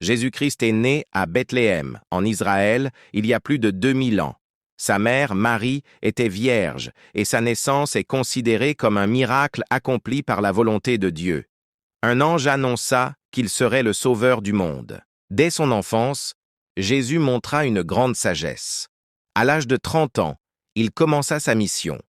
Jésus-Christ est né à Bethléem, en Israël, il y a plus de 2000 ans. Sa mère, Marie, était vierge, et sa naissance est considérée comme un miracle accompli par la volonté de Dieu. Un ange annonça qu'il serait le sauveur du monde. Dès son enfance, Jésus montra une grande sagesse. À l'âge de 30 ans, il commença sa mission.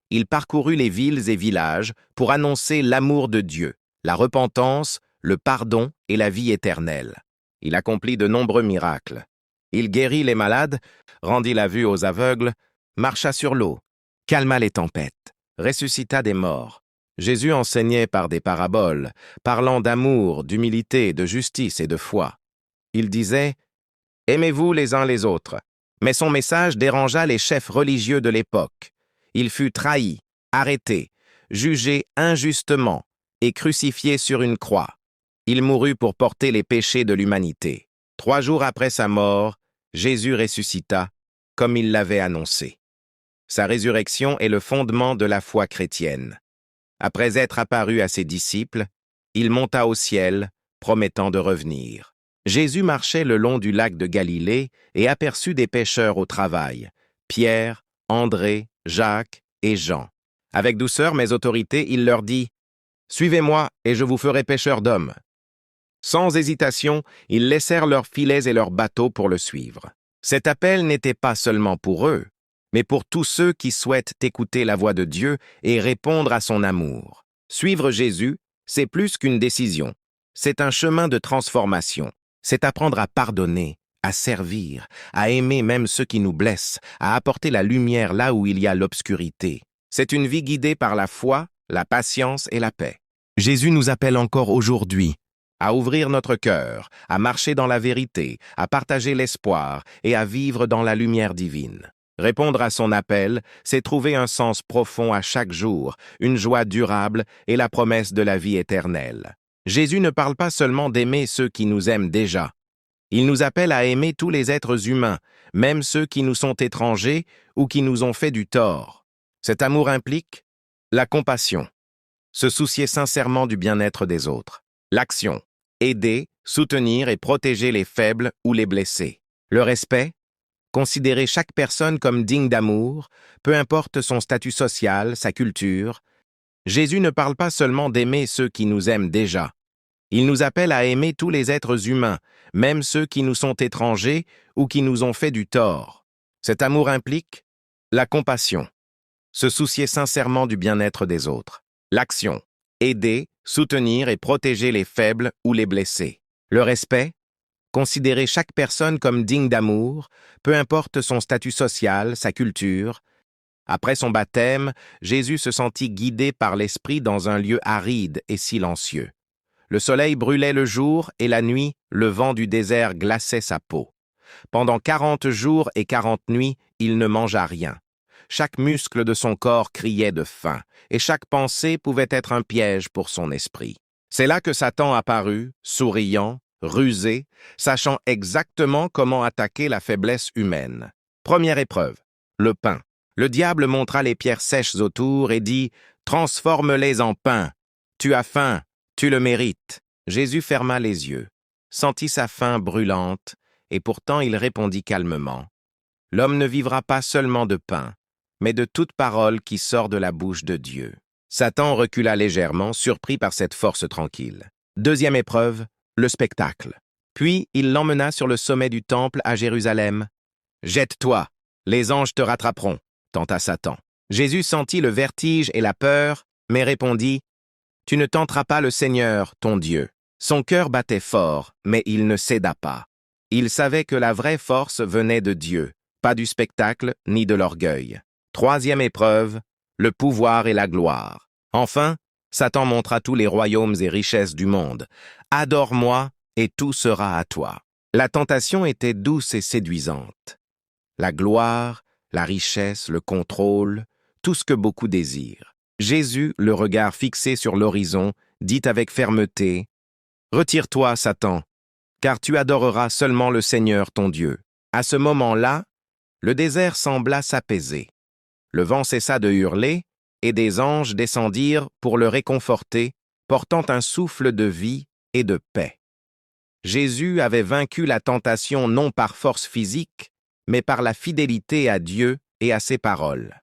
Il parcourut les villes et villages pour annoncer l'amour de Dieu, la repentance, le pardon et la vie éternelle. Il accomplit de nombreux miracles. Il guérit les malades, rendit la vue aux aveugles, marcha sur l'eau, calma les tempêtes, ressuscita des morts. Jésus enseignait par des paraboles, parlant d'amour, d'humilité, de justice et de foi. Il disait « Aimez-vous les uns les autres ». Mais son message dérangea les chefs religieux de l'époque. Il fut trahi, arrêté, jugé injustement et crucifié sur une croix. Il mourut pour porter les péchés de l'humanité. 3 jours après sa mort, Jésus ressuscita, comme il l'avait annoncé. Sa résurrection est le fondement de la foi chrétienne. Après être apparu à ses disciples, il monta au ciel, promettant de revenir. Jésus marchait le long du lac de Galilée et aperçut des pêcheurs au travail, Pierre, André, Jacques et Jean. Avec douceur mais autorité, il leur dit « Suivez-moi et je vous ferai pêcheurs d'hommes. » Sans hésitation, ils laissèrent leurs filets et leurs bateaux pour le suivre. Cet appel n'était pas seulement pour eux, mais pour tous ceux qui souhaitent écouter la voix de Dieu et répondre à son amour. Suivre Jésus, c'est plus qu'une décision. C'est un chemin de transformation. C'est apprendre à pardonner, à servir, à aimer même ceux qui nous blessent, à apporter la lumière là où il y a l'obscurité. C'est une vie guidée par la foi, la patience et la paix. Jésus nous appelle encore aujourd'hui à ouvrir notre cœur, à marcher dans la vérité, à partager l'espoir et à vivre dans la lumière divine. Répondre à son appel, c'est trouver un sens profond à chaque jour, une joie durable et la promesse de la vie éternelle. Jésus ne parle pas seulement d'aimer ceux qui nous aiment déjà. Il nous appelle à aimer tous les êtres humains, même ceux qui nous sont étrangers ou qui nous ont fait du tort. Cet amour implique la compassion, se soucier sincèrement du bien-être des autres. L'action, aider, soutenir et protéger les faibles ou les blessés. Le respect, considérer chaque personne comme digne d'amour, peu importe son statut social, sa culture. Jésus ne parle pas seulement d'aimer ceux qui nous aiment déjà. Il nous appelle à aimer tous les êtres humains, même ceux qui nous sont étrangers ou qui nous ont fait du tort. Cet amour implique la compassion, se soucier sincèrement du bien-être des autres. L'action, aider, soutenir et protéger les faibles ou les blessés. Le respect, considérer chaque personne comme digne d'amour, peu importe son statut social, sa culture. Après son baptême, Jésus se sentit guidé par l'Esprit dans un lieu aride et silencieux. Le soleil brûlait le jour et la nuit, le vent du désert glaçait sa peau. Pendant 40 jours et 40 nuits, il ne mangea rien. Chaque muscle de son corps criait de faim, et chaque pensée pouvait être un piège pour son esprit. C'est là que Satan apparut, souriant, rusé, sachant exactement comment attaquer la faiblesse humaine. Première épreuve, le pain. Le diable montra les pierres sèches autour et dit « Transforme-les en pain. Tu as faim, tu le mérites. » Jésus ferma les yeux, sentit sa faim brûlante, et pourtant il répondit calmement « L'homme ne vivra pas seulement de pain, mais de toute parole qui sort de la bouche de Dieu. » Satan recula légèrement, surpris par cette force tranquille. Deuxième épreuve, le spectacle. Puis il l'emmena sur le sommet du temple à Jérusalem. « Jette-toi, les anges te rattraperont », tenta Satan. Jésus sentit le vertige et la peur, mais répondit « Tu ne tenteras pas le Seigneur, ton Dieu. » Son cœur battait fort, mais il ne céda pas. Il savait que la vraie force venait de Dieu, pas du spectacle ni de l'orgueil. Troisième épreuve, le pouvoir et la gloire. Enfin, Satan montra tous les royaumes et richesses du monde. « Adore-moi, et tout sera à toi. » La tentation était douce et séduisante. La gloire, la richesse, le contrôle, tout ce que beaucoup désirent. Jésus, le regard fixé sur l'horizon, dit avec fermeté « Retire-toi, Satan, car tu adoreras seulement le Seigneur ton Dieu. » À ce moment-là, le désert sembla s'apaiser. Le vent cessa de hurler, et des anges descendirent pour le réconforter, portant un souffle de vie et de paix. Jésus avait vaincu la tentation non par force physique, mais par la fidélité à Dieu et à ses paroles.